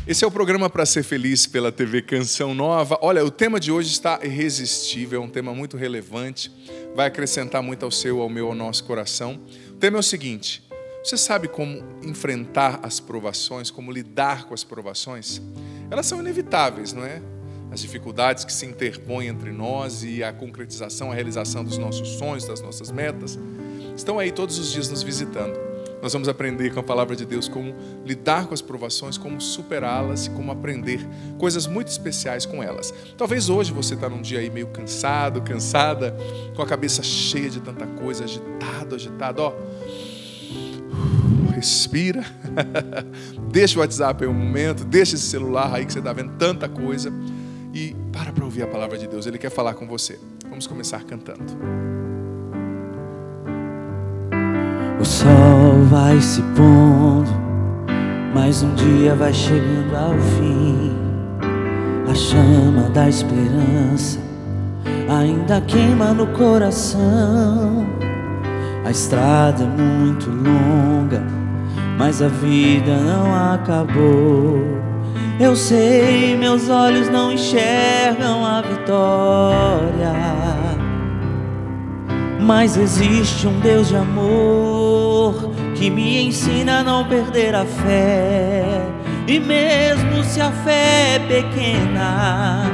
Esse é o programa Para Ser Feliz pela TV Canção Nova. Olha, o tema de hoje está irresistível, é um tema muito relevante, vai acrescentar muito ao seu, ao meu, ao nosso coração. O tema é o seguinte: você sabe como enfrentar as provações, como lidar com as provações? Elas são inevitáveis, não é? As dificuldades que se interpõem entre nós e a concretização, a realização dos nossos sonhos, das nossas metas, estão aí todos os dias nos visitando. Nós vamos aprender com a palavra de Deus como lidar com as provações, como superá-las e como aprender coisas muito especiais com elas. Talvez hoje você está num dia aí meio cansado, cansada, com a cabeça cheia de tanta coisa, agitado, ó. Respira, deixa o WhatsApp aí um momento, deixa esse celular aí que você está vendo tanta coisa e para ouvir a palavra de Deus. Ele quer falar com você. Vamos começar cantando. O sol vai se pondo, mas um dia vai chegando ao fim. A chama da esperança ainda queima no coração. A estrada é muito longa, mas a vida não acabou. Eu sei, meus olhos não enxergam a vitória, mas existe um Deus de amor que me ensina a não perder a fé. E mesmo se a fé é pequena,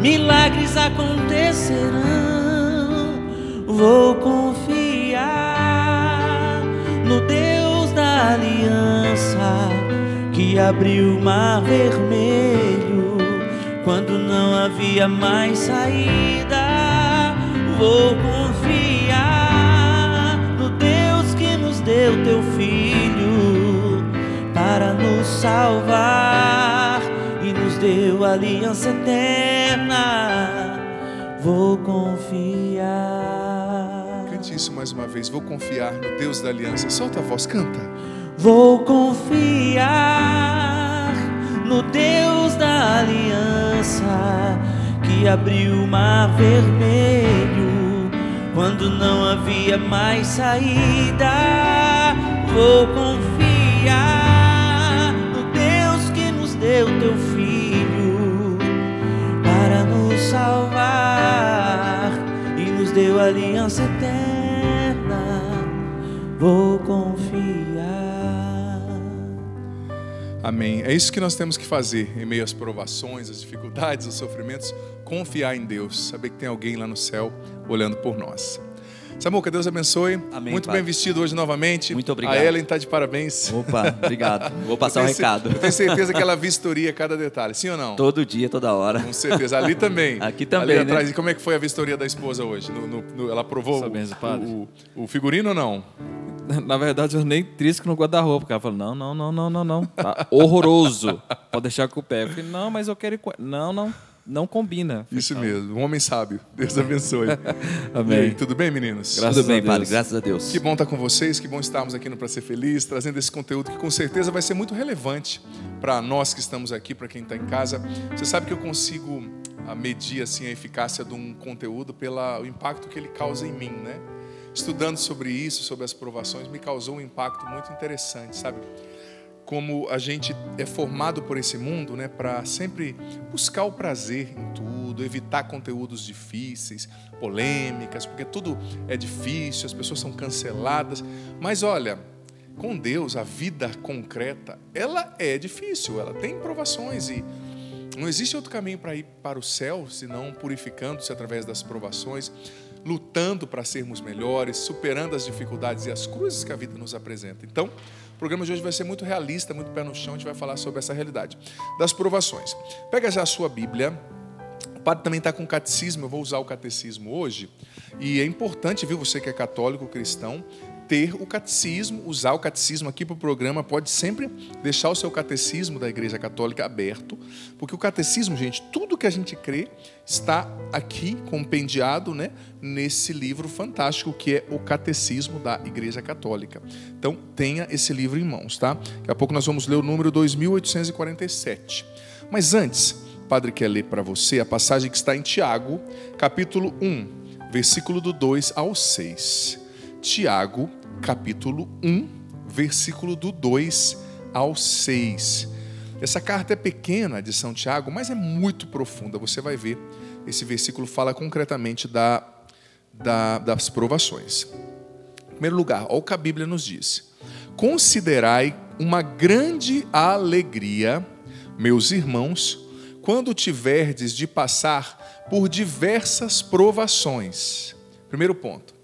milagres acontecerão. Vou confiar no Deus da aliança, que abriu o mar vermelho quando não havia mais saída. Vou confiar no Deus que nos deu teu Filho para nos salvar e nos deu aliança eterna. Vou confiar. Cante isso mais uma vez. Vou confiar no Deus da aliança. Solta a voz, canta. Vou confiar no Deus da aliança, que abriu o mar vermelho quando não havia mais saída. Vou confiar no Deus que nos deu teu Filho para nos salvar e nos deu aliança eterna. Vou confiar. Amém. É isso que nós temos que fazer em meio às provações, às dificuldades, aos sofrimentos. Confiar em Deus, saber que tem alguém lá no céu olhando por nós. Samuel, que Deus abençoe. Amém, muito Pai. bem vestido hoje novamente. Muito obrigado. A Ellen está de parabéns. Opa, obrigado. Vou passar o recado. Eu tenho certeza que ela vistoria cada detalhe, sim ou não? Todo dia, toda hora. Com certeza. Ali também. Aqui também, ali né? atrás. E como é que foi a vistoria da esposa hoje? Ela provou o figurino ou não? Na verdade, eu nem trisco no guarda-roupa. Ela falou, não. Tá horroroso. Pode deixar com o pé. Eu falei, não, mas eu quero ir com... Não combina. Isso mesmo, um homem sábio. Deus abençoe. Amém. E aí, tudo bem, meninos? Graças Tudo bem, a Deus. Padre, graças a Deus. Que bom estar com vocês, que bom estarmos aqui no Pra Ser Feliz, trazendo esse conteúdo que com certeza vai ser muito relevante para nós que estamos aqui, para quem está em casa. Você sabe que eu consigo medir assim, a eficácia de um conteúdo pelo impacto que ele causa em mim, né? Estudando sobre isso, sobre as provações, me causou um impacto muito interessante, sabe? Como a gente é formado por esse mundo, né, para sempre buscar o prazer em tudo, evitar conteúdos difíceis, polêmicas, porque tudo é difícil, as pessoas são canceladas. Mas olha, com Deus, a vida concreta, ela é difícil, ela tem provações e não existe outro caminho para ir para o céu, senão purificando-se através das provações, lutando para sermos melhores, superando as dificuldades e as cruzes que a vida nos apresenta. Então, o programa de hoje vai ser muito realista, muito pé no chão. A gente vai falar sobre essa realidade das provações. Pega já a sua Bíblia. O padre também está com o catecismo. Eu vou usar o catecismo hoje. E é importante, viu, você que é católico, cristão, ter o catecismo, usar o catecismo aqui para o programa. Pode sempre deixar o seu catecismo da Igreja Católica aberto, porque o catecismo, gente, tudo que a gente crê está aqui compendiado, né, nesse livro fantástico que é o Catecismo da Igreja Católica. Então, tenha esse livro em mãos, tá? Daqui a pouco nós vamos ler o número 2847. Mas antes, o padre quer ler para você a passagem que está em Tiago, capítulo 1, versículo do 2 ao 6. Tiago, capítulo 1, versículo do 2 ao 6. Essa carta é pequena de São Tiago, mas é muito profunda. Você vai ver, esse versículo fala concretamente das provações. Em primeiro lugar, olha o que a Bíblia nos diz. Considerai uma grande alegria, meus irmãos, quando tiverdes de passar por diversas provações. Primeiro ponto.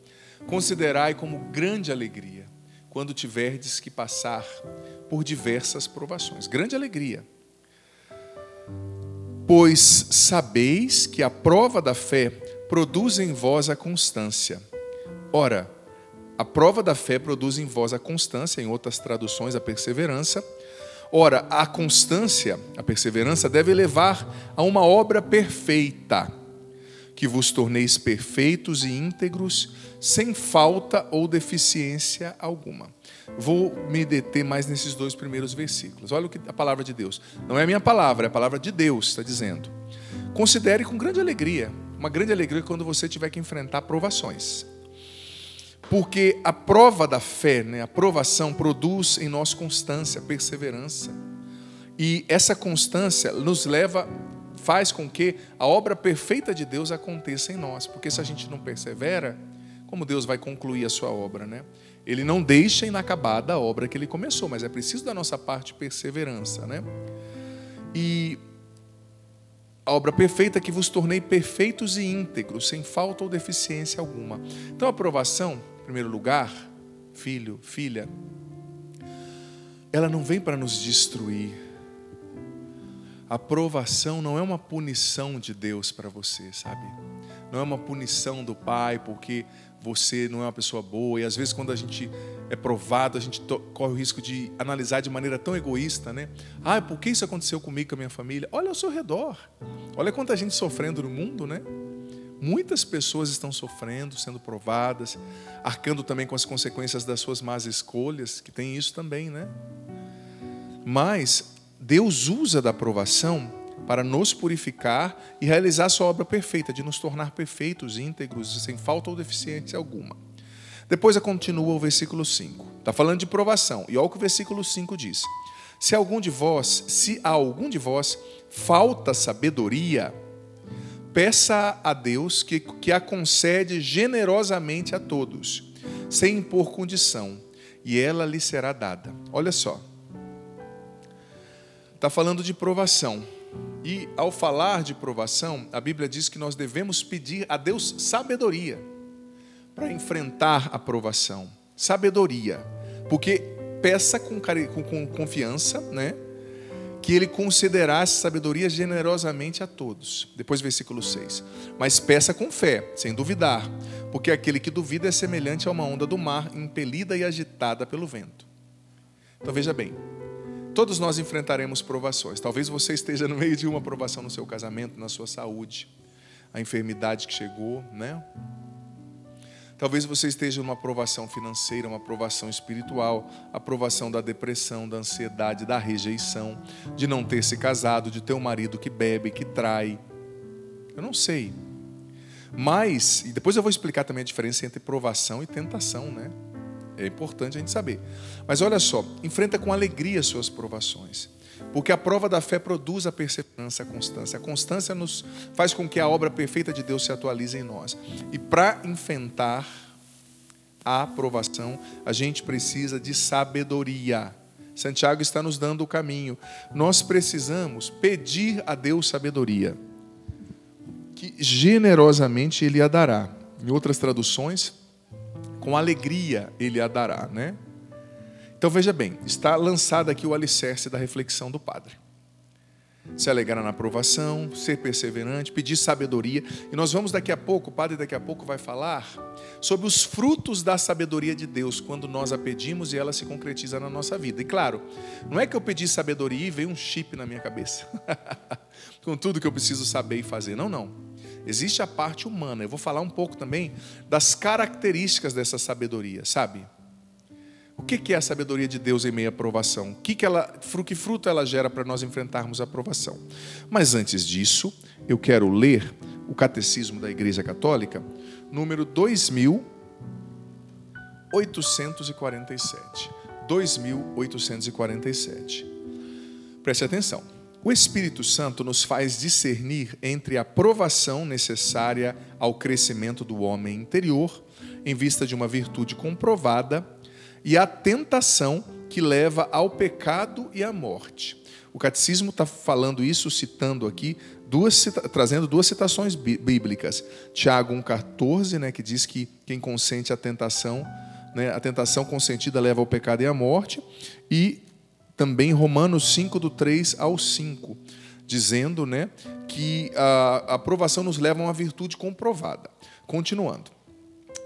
Considerai como grande alegria quando tiverdes que passar por diversas provações. Grande alegria. Pois sabeis que a prova da fé produz em vós a constância. Ora, a prova da fé produz em vós a constância, em outras traduções, a perseverança. Ora, a constância, a perseverança, deve levar a uma obra perfeita, que vos torneis perfeitos e íntegros, sem falta ou deficiência alguma. Vou me deter mais nesses 2 primeiros versículos. Olha o que a palavra de Deus. Não é a minha palavra, é a palavra de Deus, está dizendo. Considere com grande alegria. Uma grande alegria quando você tiver que enfrentar provações. Porque a prova da fé, a provação, produz em nós constância, perseverança. E essa constância nos faz com que a obra perfeita de Deus aconteça em nós. Porque se a gente não persevera, como Deus vai concluir a sua obra, né? Ele não deixa inacabada a obra que Ele começou, mas é preciso da nossa parte perseverança, né? E a obra perfeita que vos tornei perfeitos e íntegros, sem falta ou deficiência alguma. Então a provação, em primeiro lugar, filho, filha, ela não vem para nos destruir. A provação não é uma punição de Deus para você, sabe? Não é uma punição do Pai porque você não é uma pessoa boa. E às vezes quando a gente é provado, a gente corre o risco de analisar de maneira tão egoísta, né? Por que isso aconteceu comigo, com a minha família? Olha ao seu redor. Olha quanta gente sofrendo no mundo, né? Muitas pessoas estão sofrendo, sendo provadas, arcando também com as consequências das suas más escolhas, que tem isso também, né? Mas Deus usa da provação para nos purificar e realizar a sua obra perfeita, de nos tornar perfeitos, íntegros, sem falta ou deficiência alguma. Depois continua o versículo 5. Está falando de provação. E olha o que o versículo 5 diz. Se a algum de vós falta sabedoria, peça a Deus que a concede generosamente a todos, sem impor condição, e ela lhe será dada. Olha só. Está falando de provação. E ao falar de provação, a Bíblia diz que nós devemos pedir a Deus sabedoria para enfrentar a provação. Sabedoria. Porque peça com confiança, né, que Ele concederá essa sabedoria generosamente a todos. Depois versículo 6. Mas peça com fé, sem duvidar, porque aquele que duvida é semelhante a uma onda do mar, impelida e agitada pelo vento. Então veja bem. Todos nós enfrentaremos provações. Talvez você esteja no meio de uma provação no seu casamento, na sua saúde, a enfermidade que chegou, né? Talvez você esteja numa provação financeira, uma provação espiritual, a provação da depressão, da ansiedade, da rejeição, de não ter se casado, de ter um marido que bebe, que trai. Eu não sei. Mas, e depois eu vou explicar também a diferença entre provação e tentação, né? É importante a gente saber. Mas olha só, enfrenta com alegria as suas provações. Porque a prova da fé produz a perseverança, a constância. A constância nos faz com que a obra perfeita de Deus se atualize em nós. E para enfrentar a provação, a gente precisa de sabedoria. Santiago está nos dando o caminho. Nós precisamos pedir a Deus sabedoria, que generosamente Ele a dará. Em outras traduções, com alegria Ele a dará, né? Então veja bem, está lançado aqui o alicerce da reflexão do padre. Se alegrar na provação, ser perseverante, pedir sabedoria. E nós vamos daqui a pouco, o padre daqui a pouco vai falar sobre os frutos da sabedoria de Deus, quando nós a pedimos e ela se concretiza na nossa vida. E claro, não é que eu pedi sabedoria e veio um chip na minha cabeça, com tudo que eu preciso saber e fazer. Não, não. Existe a parte humana. Eu vou falar um pouco também das características dessa sabedoria, sabe? O que é a sabedoria de Deus em meio à provação? Que fruto ela gera para nós enfrentarmos a provação? Mas antes disso, eu quero ler o Catecismo da Igreja Católica, número 2847. 2847. Preste atenção. O Espírito Santo nos faz discernir entre a provação necessária ao crescimento do homem interior, em vista de uma virtude comprovada, e a tentação que leva ao pecado e à morte. O Catecismo está falando isso, citando aqui, trazendo duas citações bíblicas. Tiago 1,14, né, que diz que quem consente a tentação consentida leva ao pecado e à morte, e também Romanos 5, do 3 ao 5, dizendo, né, que a aprovação nos leva a uma virtude comprovada. Continuando.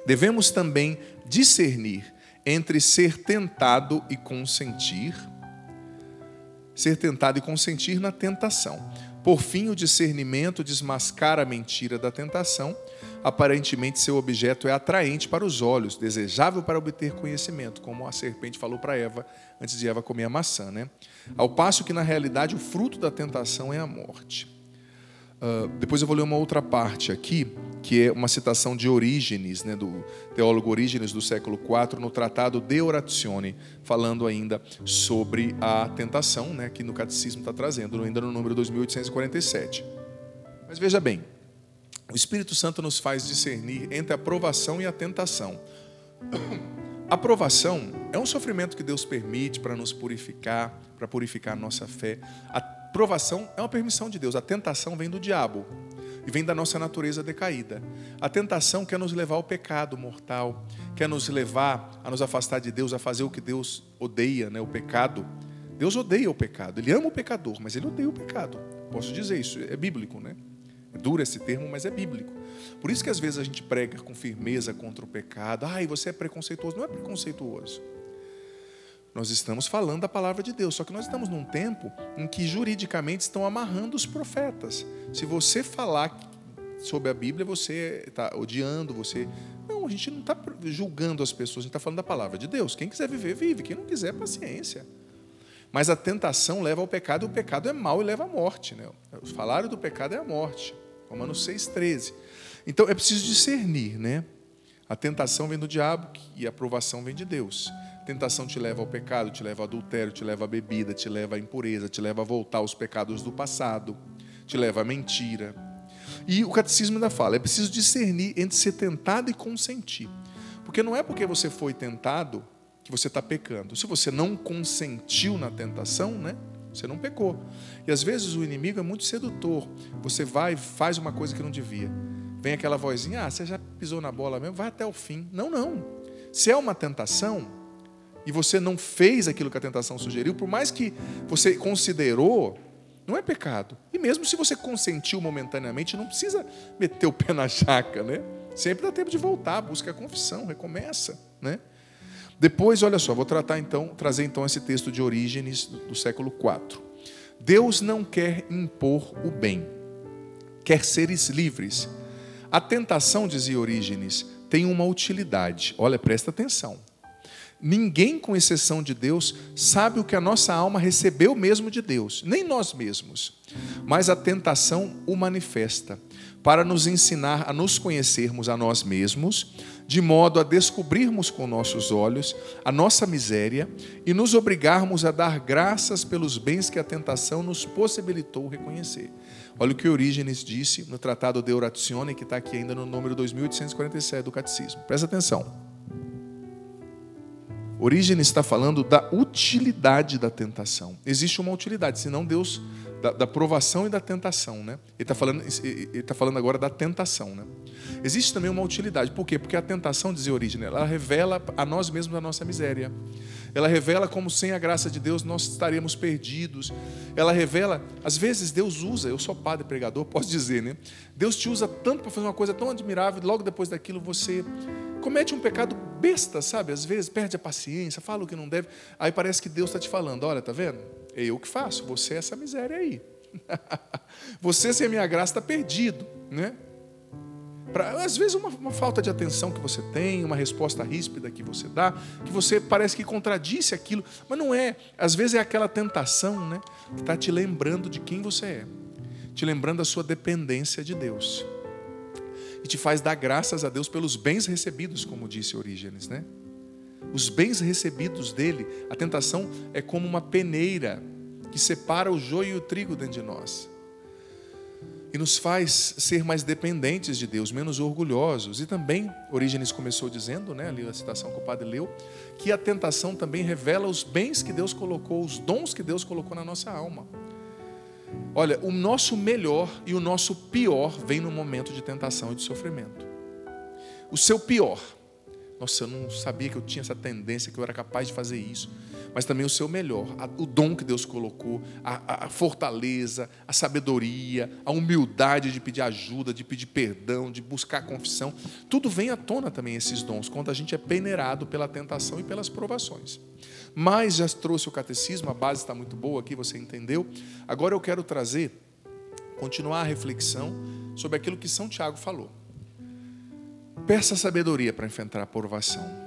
Devemos também discernir entre ser tentado e consentir na tentação. Por fim, o discernimento desmascara a mentira da tentação. Aparentemente, seu objeto é atraente para os olhos, desejável para obter conhecimento, como a serpente falou para Eva antes de Eva comer a maçã, né? Ao passo que, na realidade, o fruto da tentação é a morte. Depois eu vou ler uma outra parte aqui, que é uma citação de Orígenes, né, do teólogo Orígenes do século IV, no tratado De Oratione, falando ainda sobre a tentação, né, que no Catecismo está trazendo, ainda no número 2847. Mas veja bem, o Espírito Santo nos faz discernir entre a provação e a tentação. A provação é um sofrimento que Deus permite para nos purificar, para purificar a nossa fé. A provação é uma permissão de Deus. A tentação vem do diabo e vem da nossa natureza decaída. A tentação quer nos levar ao pecado mortal, quer nos levar a nos afastar de Deus, a fazer o que Deus odeia, né? O pecado. Deus odeia o pecado. Ele ama o pecador, mas Ele odeia o pecado. Posso dizer isso, é bíblico, né? É duro esse termo, mas é bíblico. Por isso que às vezes a gente prega com firmeza contra o pecado. Ai, você é preconceituoso. Não é preconceituoso. Nós estamos falando da palavra de Deus. Só que nós estamos num tempo em que juridicamente estão amarrando os profetas. Se você falar sobre a Bíblia, você está odiando, você... Não, a gente não está julgando as pessoas, a gente está falando da palavra de Deus. Quem quiser viver, vive. Quem não quiser, paciência. Mas a tentação leva ao pecado, e o pecado é mau e leva à morte, né? O salário do pecado é a morte. Romanos 6,13. Então é preciso discernir, né? A tentação vem do diabo e a aprovação vem de Deus. A tentação te leva ao pecado, te leva ao adultério, te leva à bebida, te leva à impureza, te leva a voltar aos pecados do passado, te leva à mentira. E o Catecismo ainda fala, é preciso discernir entre ser tentado e consentir. Porque não é porque você foi tentado que você está pecando. Se você não consentiu na tentação, né? Você não pecou. E às vezes o inimigo é muito sedutor. Você vai e faz uma coisa que não devia. Vem aquela vozinha, você já pisou na bola mesmo, vai até o fim. Não, não. Se é uma tentação e você não fez aquilo que a tentação sugeriu, por mais que você considerou, não é pecado. E mesmo se você consentiu momentaneamente, não precisa meter o pé na jaca, né? Sempre dá tempo de voltar, busca a confissão, recomeça, né? Depois, olha só, vou trazer então esse texto de Orígenes do século IV. Deus não quer impor o bem, quer seres livres. A tentação, dizia Orígenes, tem uma utilidade. Olha, presta atenção. Ninguém, com exceção de Deus, sabe o que a nossa alma recebeu mesmo de Deus, nem nós mesmos. Mas a tentação o manifesta, para nos ensinar a nos conhecermos a nós mesmos, de modo a descobrirmos com nossos olhos a nossa miséria e nos obrigarmos a dar graças pelos bens que a tentação nos possibilitou reconhecer. Olha o que Orígenes disse no Tratado De Oratione, que está aqui ainda no número 2847 do Catecismo. Presta atenção. Orígenes está falando da utilidade da tentação. Existe uma utilidade, senão Deus... Da provação e da tentação, né? Ele está falando agora da tentação, né? Existe também uma utilidade. Por quê? Porque a tentação, dizia Orígenes, ela revela a nós mesmos a nossa miséria. Ela revela como sem a graça de Deus nós estaríamos perdidos. Ela revela, às vezes Deus usa, eu sou padre pregador, posso dizer, né? Deus te usa tanto para fazer uma coisa tão admirável, e logo depois daquilo você comete um pecado besta, sabe? Às vezes perde a paciência, fala o que não deve. Aí parece que Deus está te falando, olha, tá vendo? É eu que faço, você é essa miséria aí. Você, sem a minha graça, está perdido, né? Às vezes uma falta de atenção que você tem, uma resposta ríspida que você dá, que você parece que contradisse aquilo, mas não é. Às vezes é aquela tentação, né, que está te lembrando de quem você é, te lembrando da sua dependência de Deus. E te faz dar graças a Deus pelos bens recebidos, como disse Orígenes, né? Os bens recebidos dele, a tentação é como uma peneira que separa o joio e o trigo dentro de nós. E nos faz ser mais dependentes de Deus, menos orgulhosos. E também, Orígenes começou dizendo, né, ali a citação que o padre leu, que a tentação também revela os bens que Deus colocou, os dons que Deus colocou na nossa alma. Olha, o nosso melhor e o nosso pior vem no momento de tentação e de sofrimento. O seu pior, nossa, eu não sabia que eu tinha essa tendência, que eu era capaz de fazer isso. Mas também o seu melhor, o dom que Deus colocou, a fortaleza, a sabedoria, a humildade de pedir ajuda, de pedir perdão, de buscar confissão. Tudo vem à tona também, esses dons, quando a gente é peneirado pela tentação e pelas provações. Mas já trouxe o catecismo, a base está muito boa aqui, você entendeu? Agora eu quero continuar a reflexão sobre aquilo que São Tiago falou. Peça sabedoria para enfrentar a provação.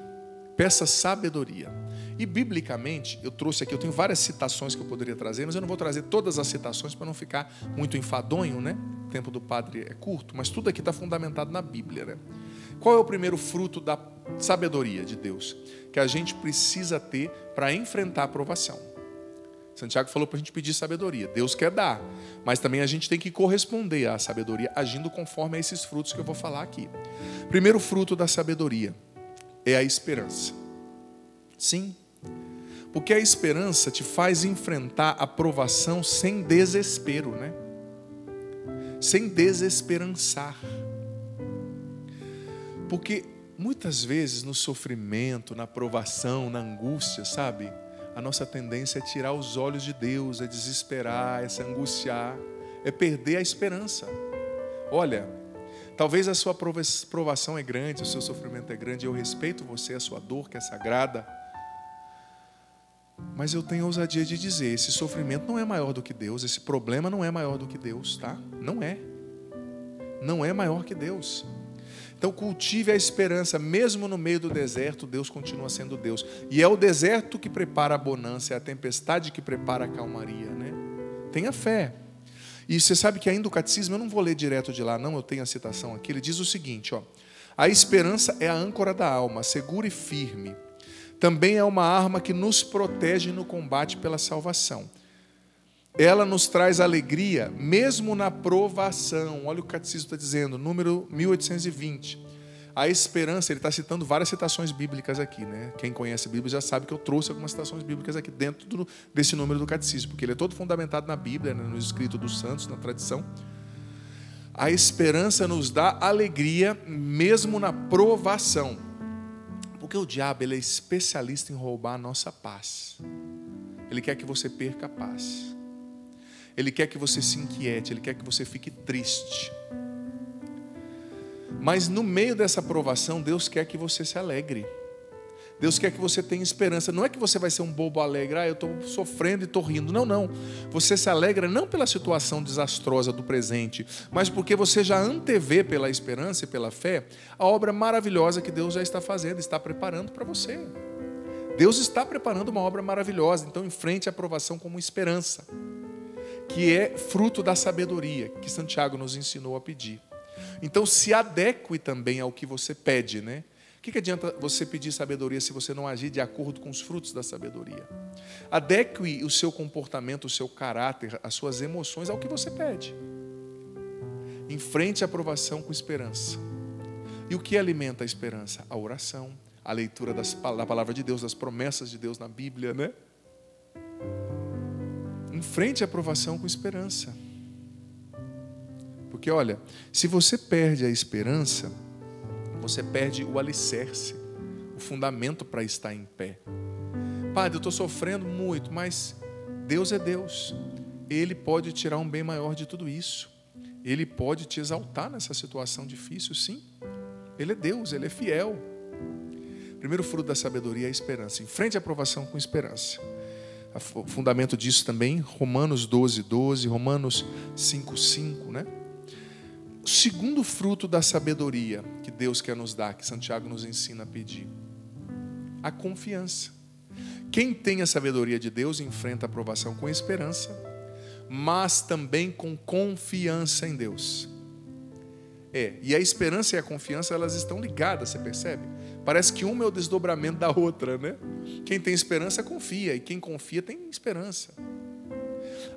Peça sabedoria. E biblicamente, eu trouxe aqui, eu tenho várias citações que eu poderia trazer, mas eu não vou trazer todas as citações para não ficar muito enfadonho, né? O tempo do padre é curto, mas tudo aqui está fundamentado na Bíblia, né? Qual é o primeiro fruto da sabedoria de Deus? Que a gente precisa ter para enfrentar a provação. Santiago falou para a gente pedir sabedoria. Deus quer dar, mas também a gente tem que corresponder à sabedoria, agindo conforme a esses frutos que eu vou falar aqui. Primeiro fruto da sabedoria é a esperança. Sim, porque a esperança te faz enfrentar a provação sem desespero, né? Sem desesperançar. Porque muitas vezes no sofrimento, na provação, na angústia, sabe? A nossa tendência é tirar os olhos de Deus, é desesperar, é se angustiar, é perder a esperança. Olha, talvez a sua provação é grande, o seu sofrimento é grande, eu respeito você, a sua dor que é sagrada, mas eu tenho a ousadia de dizer, esse sofrimento não é maior do que Deus, esse problema não é maior do que Deus, tá? Não é. Não é maior que Deus. Então cultive a esperança, mesmo no meio do deserto, Deus continua sendo Deus. E é o deserto que prepara a bonança, é a tempestade que prepara a calmaria, né? Tenha fé. E você sabe que ainda o catecismo, eu não vou ler direto de lá, não, eu tenho a citação aqui, ele diz o seguinte, ó: a esperança é a âncora da alma, segura e firme. Também é uma arma que nos protege no combate pela salvação. Ela nos traz alegria, mesmo na provação. Olha o que o catecismo está dizendo, número 1820. A esperança, ele está citando várias citações bíblicas aqui, né? Quem conhece a Bíblia já sabe que eu trouxe algumas citações bíblicas aqui dentro desse número do catecismo, porque ele é todo fundamentado na Bíblia, né? No escrito dos santos, na tradição. A esperança nos dá alegria, mesmo na provação. Porque o diabo, ele é especialista em roubar a nossa paz. Ele quer que você perca a paz. Ele quer que você se inquiete, ele quer que você fique triste. Mas no meio dessa provação, Deus quer que você se alegre. Deus quer que você tenha esperança. Não é que você vai ser um bobo alegre, eu estou sofrendo e estou rindo. Não, não. Você se alegra não pela situação desastrosa do presente, mas porque você já antevê pela esperança e pela fé a obra maravilhosa que Deus já está fazendo, está preparando para você. Deus está preparando uma obra maravilhosa, então enfrente a provação como esperança, que é fruto da sabedoria que Santiago nos ensinou a pedir. Então se adeque também ao que você pede, né? O que adianta você pedir sabedoria se você não agir de acordo com os frutos da sabedoria? Adeque o seu comportamento, o seu caráter, as suas emoções ao que você pede. Enfrente a provação com esperança. E o que alimenta a esperança? A oração, a leitura da palavra de Deus, das promessas de Deus na Bíblia, né? Enfrente a provação com esperança. Porque olha, se você perde a esperança, você perde o alicerce, o fundamento para estar em pé. Padre, eu estou sofrendo muito, mas Deus é Deus. Ele pode tirar um bem maior de tudo isso. Ele pode te exaltar nessa situação difícil, sim. Ele é Deus, Ele é fiel. Primeiro fruto da sabedoria é a esperança. Enfrente a provação com esperança. O fundamento disso também, Romanos 12:12, Romanos 5:5, né? O segundo fruto da sabedoria que Deus quer nos dar, que Santiago nos ensina a pedir, a confiança. Quem tem a sabedoria de Deus enfrenta a provação com esperança, mas também com confiança em Deus. E a esperança e a confiança, elas estão ligadas, você percebe? Parece que uma é o desdobramento da outra, né? Quem tem esperança confia, e quem confia tem esperança.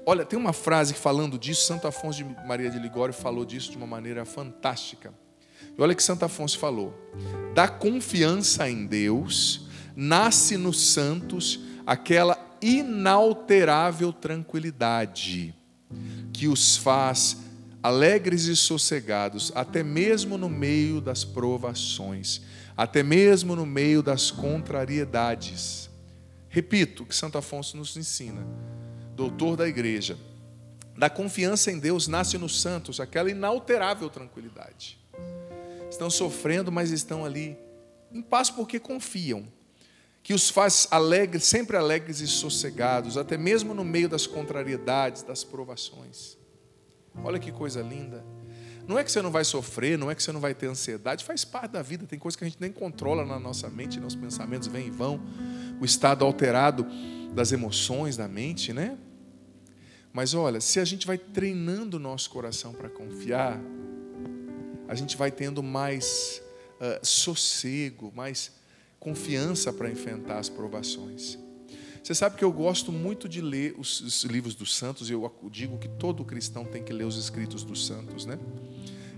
Olha, tem uma frase que falando disso, Santo Afonso de Maria de Ligório falou disso de uma maneira fantástica. E olha que Santo Afonso falou: da confiança em Deus nasce nos santos aquela inalterável tranquilidade que os faz alegres e sossegados, até mesmo no meio das provações, até mesmo no meio das contrariedades. Repito o que Santo Afonso nos ensina, doutor da igreja: da confiança em Deus nasce nos santos aquela inalterável tranquilidade. Estão sofrendo, mas estão ali em paz porque confiam, que os faz alegres, sempre alegres e sossegados, até mesmo no meio das contrariedades, das provações. Olha que coisa linda. Não é que você não vai sofrer, não é que você não vai ter ansiedade, faz parte da vida. Tem coisas que a gente nem controla na nossa mente, nossos pensamentos vêm e vão, o estado alterado das emoções da mente, né? Mas olha, se a gente vai treinando o nosso coração para confiar, a gente vai tendo mais sossego, mais confiança para enfrentar as provações. Você sabe que eu gosto muito de ler os livros dos santos. Eu digo que todo cristão tem que ler os escritos dos santos, né?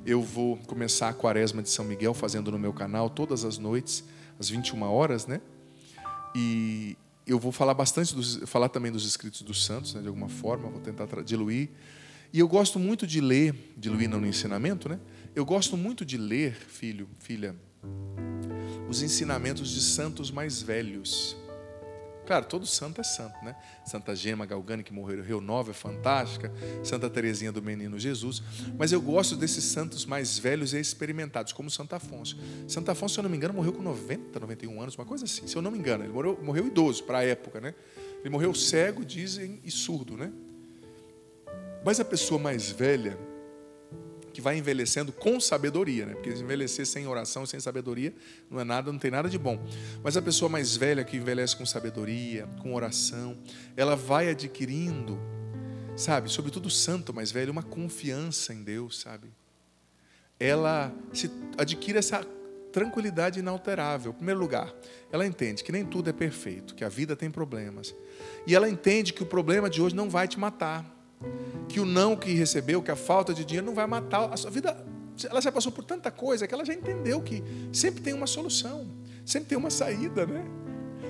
Eu vou começar a quaresma de São Miguel fazendo no meu canal todas as noites, às 21 horas, né? E eu vou falar falar também dos escritos dos santos, né, de alguma forma, vou tentar diluir. E eu gosto muito de ler, diluir não no ensinamento, né? Eu gosto muito de ler, filho, filha, os ensinamentos de santos mais velhos. Claro, todo santo é santo, né? Santa Gema Galgani, que morreu em Rio Nova, é fantástica. Santa Teresinha do Menino Jesus. Mas eu gosto desses santos mais velhos e experimentados, como Santo Afonso. Santo Afonso, se eu não me engano, morreu com 90, 91 anos, uma coisa assim. Se eu não me engano, ele morreu idoso para a época, né? Ele morreu cego, dizem, e surdo, né? Mas a pessoa mais velha, que vai envelhecendo com sabedoria, né? Porque envelhecer sem oração, sem sabedoria, não é nada, não tem nada de bom. Mas a pessoa mais velha que envelhece com sabedoria, com oração, ela vai adquirindo, sabe, sobretudo o santo mais velho, uma confiança em Deus, sabe? Ela adquire essa tranquilidade inalterável. Em primeiro lugar, ela entende que nem tudo é perfeito, que a vida tem problemas. E ela entende que o problema de hoje não vai te matar. Que o não que recebeu, que a falta de dinheiro não vai matar a sua vida. Ela já passou por tanta coisa que ela já entendeu que sempre tem uma solução, sempre tem uma saída, né?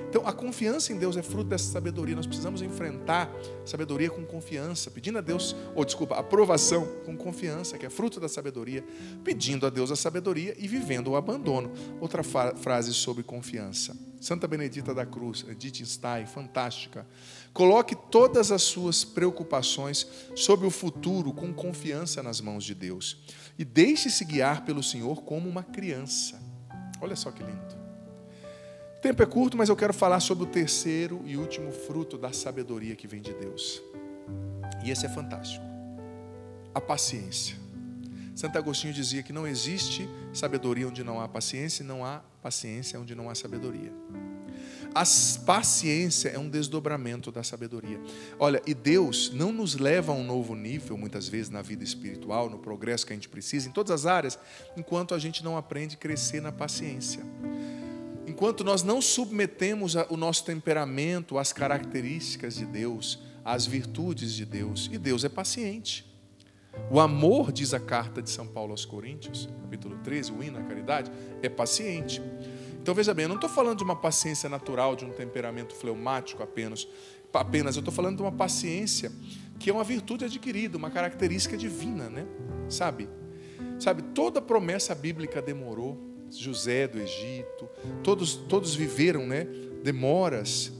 Então a confiança em Deus é fruto dessa sabedoria. Nós precisamos enfrentar a sabedoria com confiança, pedindo a Deus, a aprovação com confiança, que é fruto da sabedoria, pedindo a Deus a sabedoria e vivendo o abandono. Outra frase sobre confiança. Santa Benedita da Cruz, Edith Stein, fantástica. Coloque todas as suas preocupações sobre o futuro com confiança nas mãos de Deus. E deixe-se guiar pelo Senhor como uma criança. Olha só que lindo. O tempo é curto, mas eu quero falar sobre o terceiro e último fruto da sabedoria que vem de Deus. E esse é fantástico. A paciência. Santo Agostinho dizia que não existe sabedoria onde não há paciência, e não há paciência onde não há sabedoria. A paciência é um desdobramento da sabedoria. Olha, e Deus não nos leva a um novo nível, muitas vezes, na vida espiritual, no progresso que a gente precisa, em todas as áreas, enquanto a gente não aprende a crescer na paciência. Enquanto nós não submetemos o nosso temperamento às características de Deus, às virtudes de Deus. E Deus é paciente. O amor, diz a carta de São Paulo aos Coríntios, capítulo 13, o hino à caridade, é paciente. Então veja bem, eu não estou falando de uma paciência natural, de um temperamento fleumático apenas eu estou falando de uma paciência que é uma virtude adquirida, uma característica divina, né? Sabe, toda promessa bíblica demorou. José do Egito, todos viveram, né, demoras,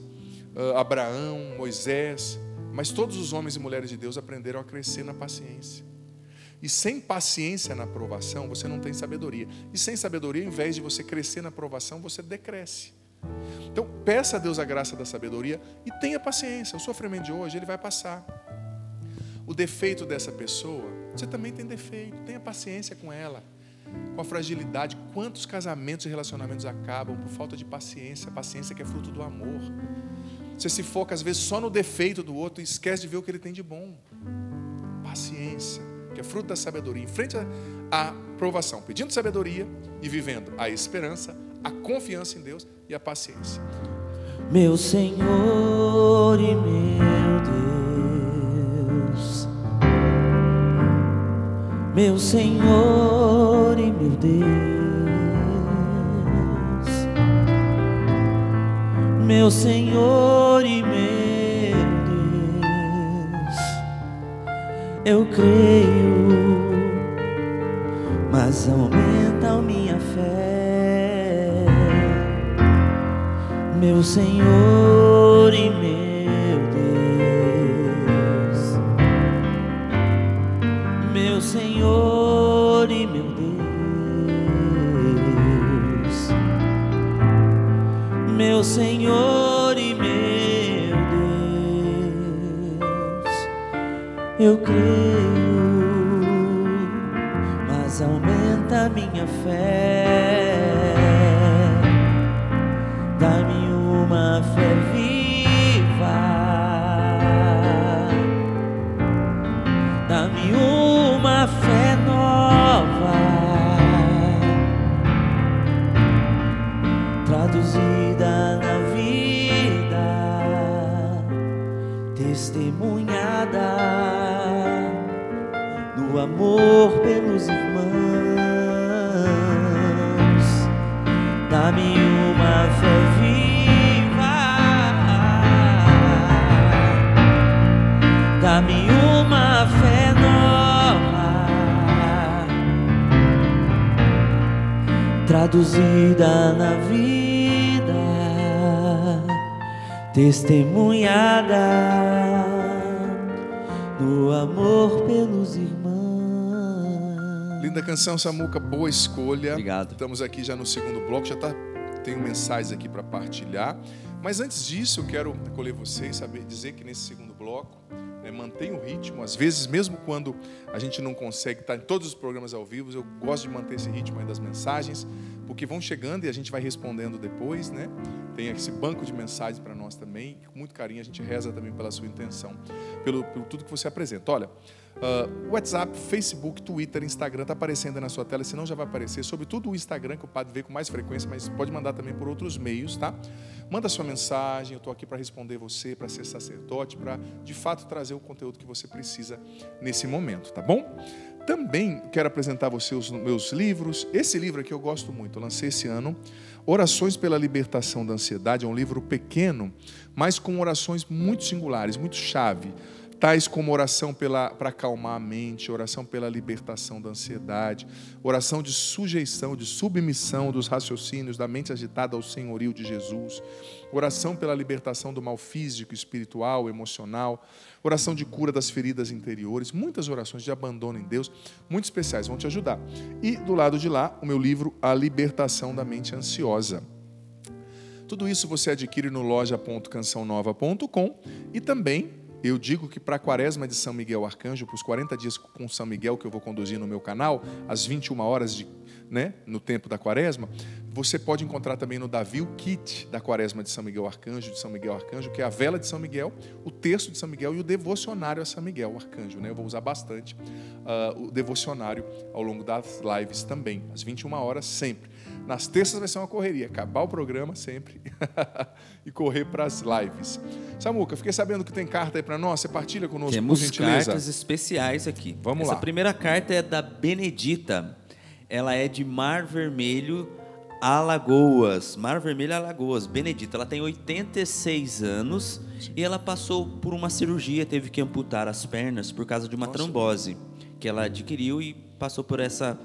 Abraão, Moisés, mas todos os homens e mulheres de Deus aprenderam a crescer na paciência. E sem paciência na provação, você não tem sabedoria. E sem sabedoria, ao invés de você crescer na provação, você decresce. Então, peça a Deus a graça da sabedoria e tenha paciência. O sofrimento de hoje, ele vai passar. O defeito dessa pessoa, você também tem defeito. Tenha paciência com ela. Com a fragilidade, quantos casamentos e relacionamentos acabam por falta de paciência, paciência que é fruto do amor. Você se foca às vezes só no defeito do outro e esquece de ver o que ele tem de bom. Paciência, que é fruto da sabedoria, em frente à provação, pedindo sabedoria e vivendo a esperança, a confiança em Deus e a paciência. Meu Senhor e meu meu Senhor e meu Deus, meu Senhor e meu Deus. Eu creio, mas aumenta a minha fé, meu Senhor e meu Deus, meu Senhor e meu Deus, meu Senhor e meu Deus. Eu creio, mas aumenta a minha fé. Dá-me uma fé viva, dá-me uma fé nova, traduzida na vida, testemunhada no amor pelos irmãos. Dá-me uma fé viva, dá-me uma fé nova, traduzida na vida, testemunhada no amor pelos irmãos. Linda canção, Samuca, boa escolha. Obrigado. Estamos aqui já no segundo bloco, tenho mensagens aqui para partilhar. Mas antes disso, eu quero acolher vocês, dizer que nesse segundo bloco, mantenha o ritmo. Às vezes, mesmo quando a gente não consegue estar em todos os programas ao vivo, eu gosto de manter esse ritmo aí das mensagens, porque vão chegando e a gente vai respondendo depois, né? Tem esse banco de mensagens para nós também. Com muito carinho, a gente reza também pela sua intenção, pelo tudo que você apresenta. Olha, WhatsApp, Facebook, Twitter, Instagram, está aparecendo aí na sua tela, senão já vai aparecer. Sobretudo o Instagram, que o padre vê com mais frequência, mas pode mandar também por outros meios, tá? Manda sua mensagem, eu estou aqui para responder você, para ser sacerdote, para, de fato, trazer o conteúdo que você precisa nesse momento, tá bom? Também quero apresentar a você os meus livros. Esse livro aqui eu gosto muito, eu lancei esse ano, Orações pela Libertação da Ansiedade. É um livro pequeno, mas com orações muito singulares, muito chave, tais como oração para acalmar a mente, oração pela libertação da ansiedade, oração de sujeição, de submissão dos raciocínios, da mente agitada ao senhorio de Jesus, oração pela libertação do mal físico, espiritual, emocional, oração de cura das feridas interiores, muitas orações de abandono em Deus, muito especiais, vão te ajudar. E do lado de lá, o meu livro, A Libertação da Mente Ansiosa. Tudo isso você adquire no loja.cançãonova.com e também eu digo que para a quaresma de São Miguel Arcanjo, para os 40 dias com São Miguel que eu vou conduzir no meu canal, às 21 horas no tempo da quaresma, você pode encontrar também no Davi o kit da quaresma de São Miguel Arcanjo, que é a vela de São Miguel, o texto de São Miguel e o devocionário a São Miguel Arcanjo. Eu vou usar bastante o devocionário ao longo das lives também, às 21 horas sempre. Nas terças vai ser uma correria, acabar o programa sempre e correr para as lives. Samuca, fiquei sabendo que tem carta aí para nós, você partilha conosco, por gentileza? Temos cartas especiais aqui. Vamos lá. Essa primeira carta é da Benedita, ela é de Mar Vermelho, Alagoas. Mar Vermelho, Alagoas. Benedita, ela tem 86 anos. Sim. E ela passou por uma cirurgia, teve que amputar as pernas por causa de uma trombose que ela adquiriu e passou por essa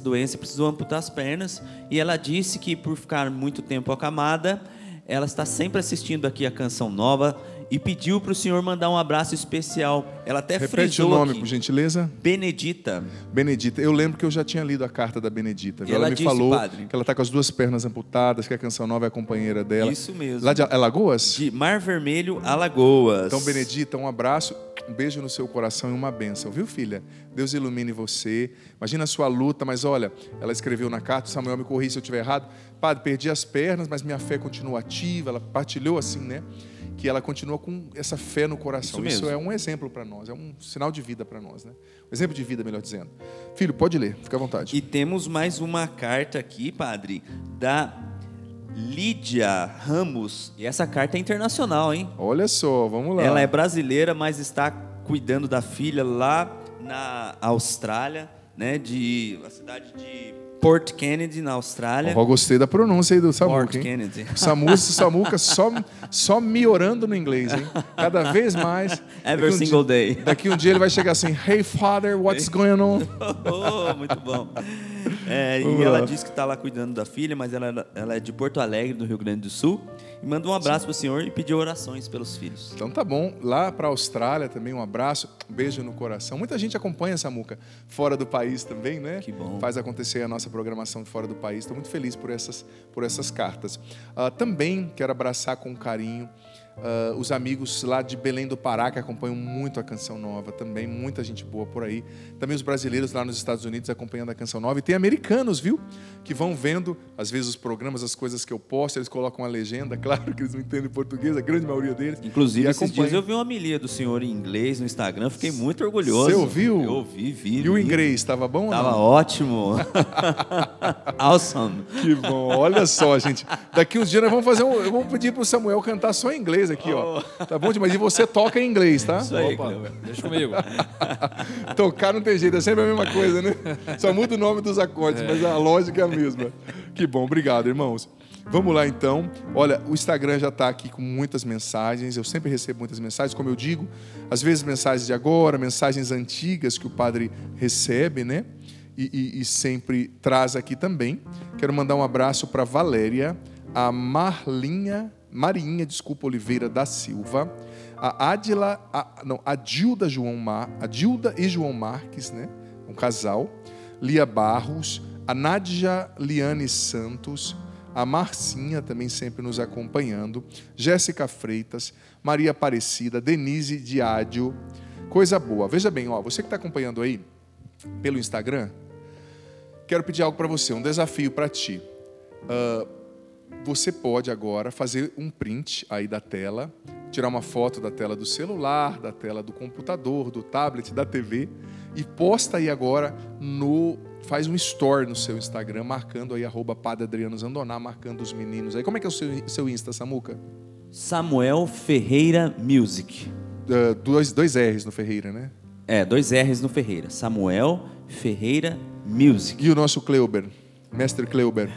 doença, precisou amputar as pernas. E ela disse que por ficar muito tempo acamada, ela está sempre assistindo aqui a Canção Nova e pediu para o senhor mandar um abraço especial. Ela até Repete frisou o nome, aqui. por gentileza. Benedita. Benedita. Eu lembro que eu já tinha lido a carta da Benedita. Ela me disse, falou, padre, que ela está com as duas pernas amputadas, que a Canção Nova é a companheira dela. Isso mesmo. Lá de Alagoas? De Mar Vermelho, Alagoas. Então, Benedita, um abraço, um beijo no seu coração e uma bênção, viu, filha? Deus ilumine você. Imagina a sua luta, mas olha, ela escreveu na carta, Samuel me corrija se eu estiver errado. Padre, perdi as pernas, mas minha fé continua ativa. Ela partilhou assim, né? Que ela continua com essa fé no coração. Isso é um exemplo para nós, é um sinal de vida para nós, né? Um exemplo de vida, melhor dizendo. Filho, pode ler, fica à vontade. E temos mais uma carta aqui, padre, da Lídia Ramos. E essa carta é internacional, hein? Olha só, vamos lá. Ela é brasileira, mas está cuidando da filha lá na Austrália. né, de a cidade de Port Kennedy, na Austrália. Oh, gostei da pronúncia aí do Samuca, Port Kennedy. Samuca só melhorando no inglês, hein? Cada vez mais. Every single day. Daqui um dia ele vai chegar assim, Hey father, what's going on? Oh, muito bom. E ela diz que está lá cuidando da filha, mas ela é de Porto Alegre, do Rio Grande do Sul. E manda um abraço para o senhor e pediu orações pelos filhos. Então tá bom. Lá para a Austrália também um abraço, um beijo no coração. Muita gente acompanha Samuca fora do país também, né? Que bom. Faz acontecer a nossa programação de fora do país. Estou muito feliz por essas cartas. Também quero abraçar com carinho os amigos lá de Belém do Pará, que acompanham muito a Canção Nova também, muita gente boa por aí. Também os brasileiros lá nos Estados Unidos acompanhando a Canção Nova. E tem americanos, viu? Que vão vendo, às vezes, os programas, as coisas que eu posto, eles colocam a legenda, claro que eles não entendem português, a grande maioria deles. Inclusive, esses dias eu vi uma homilia do senhor em inglês no Instagram, fiquei muito orgulhoso. Você ouviu? Eu ouvi, vi. E o inglês, estava bom ou não? Estava ótimo. Awesome. Que bom, olha só, gente. Daqui uns dias nós vamos fazer eu vou pedir pro Samuel cantar só em inglês aqui, ó. Tá bom demais? E você toca em inglês, tá? Isso aí, Opa, deixa comigo. Tocar não tem jeito, é sempre a mesma coisa, né? Só muda o nome dos acordes, mas a lógica é a mesma. Que bom, obrigado, irmãos. Vamos lá, então. Olha, o Instagram já está aqui com muitas mensagens. Eu sempre recebo muitas mensagens, como eu digo. Às vezes mensagens de agora, mensagens antigas que o padre recebe, né? E sempre traz aqui também. Quero mandar um abraço para Valéria, a Marinha, Oliveira da Silva, a Dilda e João Marques, né? Um casal, Lia Barros, a Nádia Liane Santos, a Marcinha também sempre nos acompanhando, Jéssica Freitas, Maria Aparecida, Denise Diádio, coisa boa. Veja bem, ó, você que está acompanhando aí pelo Instagram, quero pedir algo para você, um desafio para ti. Você pode agora fazer um print aí da tela, tirar uma foto da tela do celular, da tela do computador, do tablet, da TV e posta aí agora faz um story no seu Instagram, marcando aí @Padre Adriano Zandoná, marcando os meninos aí. Como é que é o seu Insta, Samuca? Samuel Ferreira Music. Dois R's no Ferreira, né? 2 R's no Ferreira. Samuel Ferreira Music. E o nosso Cleuber, Mestre Cleuber?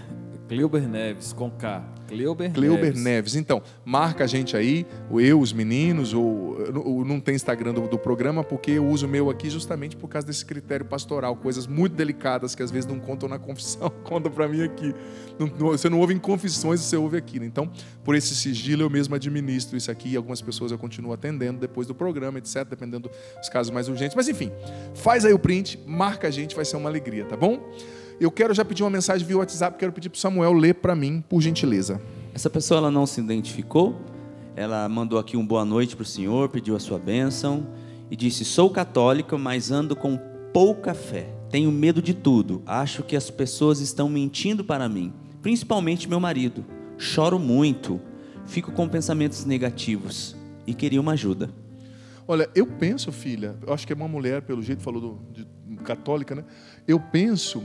Cleuber Neves, com K. Cleuber Neves. Então, marca a gente aí, os meninos, ou não tem Instagram do programa, porque eu uso o meu aqui justamente por causa desse critério pastoral, coisas muito delicadas que às vezes não contam na confissão, contam para mim aqui. Você não ouve em confissões, você ouve aqui, né? Então, por esse sigilo, eu mesmo administro isso aqui, e algumas pessoas eu continuo atendendo depois do programa, etc., dependendo dos casos mais urgentes. Mas enfim, faz aí o print, marca a gente, vai ser uma alegria, tá bom? Eu quero já pedir uma mensagem via WhatsApp, quero pedir para o Samuel ler para mim, por gentileza. Essa pessoa ela não se identificou, ela mandou aqui um boa noite para o senhor, pediu a sua bênção e disse: sou católica, mas ando com pouca fé, tenho medo de tudo, acho que as pessoas estão mentindo para mim, principalmente meu marido, choro muito, fico com pensamentos negativos e queria uma ajuda. Olha, eu penso, filha, eu acho que é uma mulher, pelo jeito falou de católica, né? Eu penso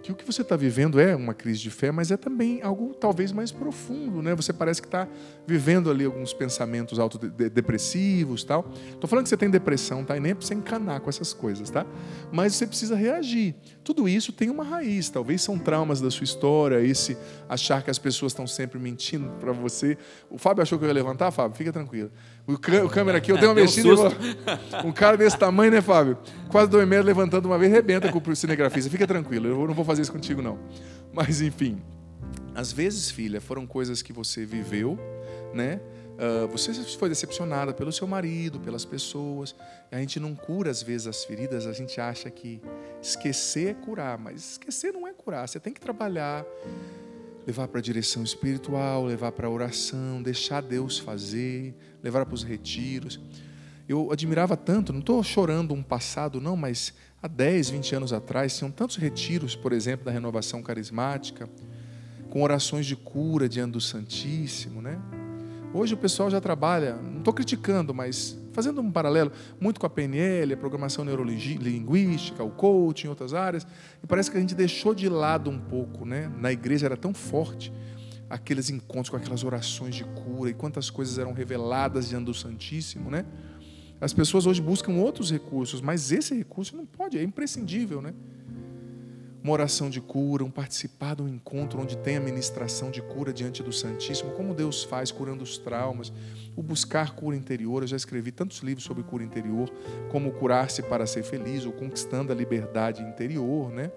que o que você está vivendo é uma crise de fé, mas é também algo talvez mais profundo, né? Você parece que está vivendo ali alguns pensamentos autodepressivos, tal. Estou falando que você tem depressão, tá? E nem é para você encanar com essas coisas, tá? Mas você precisa reagir. Tudo isso tem uma raiz, talvez são traumas da sua história, esse achar que as pessoas estão sempre mentindo para você. O Fábio achou que eu ia levantar, Fábio? Fica tranquilo. O câmera aqui, eu dei uma mexida. Um cara desse tamanho, né, Fábio? Quase 2 metros levantando uma vez, rebenta com o cinegrafista. Fica tranquilo, eu não vou fazer isso contigo, não. Mas, enfim. Às vezes, filha, foram coisas que você viveu, né? Você foi decepcionada pelo seu marido, pelas pessoas. A gente não cura, às vezes, as feridas. A gente acha que esquecer é curar. Mas esquecer não é curar. Você tem que trabalhar, levar para a direção espiritual, levar para a oração, deixar Deus fazer, levar para os retiros. Eu admirava tanto, não estou chorando um passado não, mas há 10, 20 anos atrás, tinham tantos retiros, por exemplo, da Renovação Carismática, com orações de cura diante do Santíssimo, né? Hoje o pessoal já trabalha, não estou criticando, mas fazendo um paralelo, muito com a PNL, a programação neurolinguística, o coaching, outras áreas, e parece que a gente deixou de lado um pouco, né? Na igreja era tão forte aqueles encontros com aquelas orações de cura e quantas coisas eram reveladas diante do Santíssimo, né? As pessoas hoje buscam outros recursos, mas esse recurso não pode, é imprescindível, né? uma oração de cura, um participar de um encontro onde tem a ministração de cura diante do Santíssimo, como Deus faz curando os traumas, o buscar cura interior. Eu já escrevi tantos livros sobre cura interior, como curar-se para ser feliz, ou conquistando a liberdade interior, né?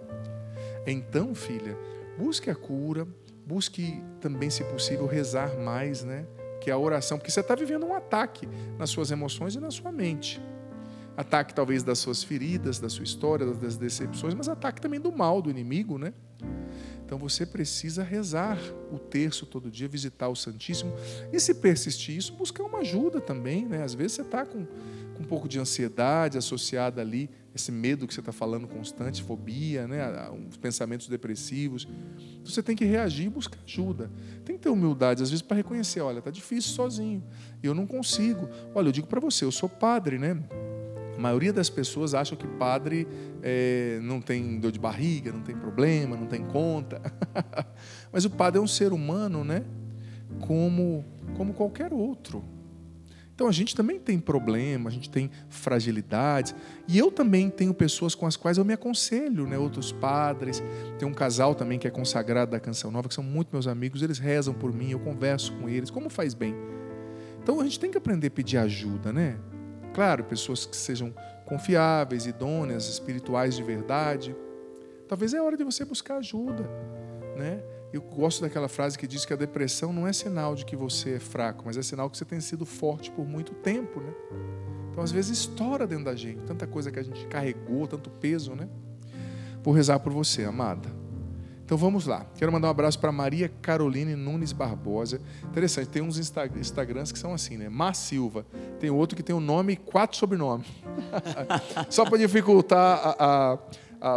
Então, filha, busque a cura, busque também, se possível, rezar mais, né? Que é a oração, porque você está vivendo um ataque nas suas emoções e na sua mente. Ataque talvez das suas feridas, da sua história, das decepções, mas ataque também do mal, do inimigo, né? Então você precisa rezar o terço todo dia, visitar o Santíssimo. E se persistir isso, buscar uma ajuda também, né? Às vezes você está com um pouco de ansiedade associada ali, esse medo que você está falando constante, fobia, né? Os pensamentos depressivos. Então você tem que reagir e buscar ajuda. Tem que ter humildade, às vezes, para reconhecer, olha, está difícil sozinho, eu não consigo. Olha, eu digo para você, eu sou padre, né? A maioria das pessoas acham que padre não tem dor de barriga, não tem problema, não tem conta. Mas o padre é um ser humano, né? Como qualquer outro. Então a gente também tem problema, a gente tem fragilidades. E eu também tenho pessoas com as quais eu me aconselho, né? Outros padres. Tem um casal também que é consagrado da Canção Nova, que são muito meus amigos, eles rezam por mim, eu converso com eles, como faz bem. Então a gente tem que aprender a pedir ajuda, né? Claro, pessoas que sejam confiáveis, idôneas, espirituais de verdade. Talvez é hora de você buscar ajuda, né? Eu gosto daquela frase que diz que a depressão não é sinal de que você é fraco, mas é sinal que você tem sido forte por muito tempo, né? Então, às vezes, estoura dentro da gente, tanta coisa que a gente carregou, tanto peso, né? Vou rezar por você, amada. Então, vamos lá. Quero mandar um abraço para Maria Caroline Nunes Barbosa. Interessante, tem uns Instagrams que são assim, né? Má Silva. Tem outro que tem um nome e 4 sobrenomes. Só para dificultar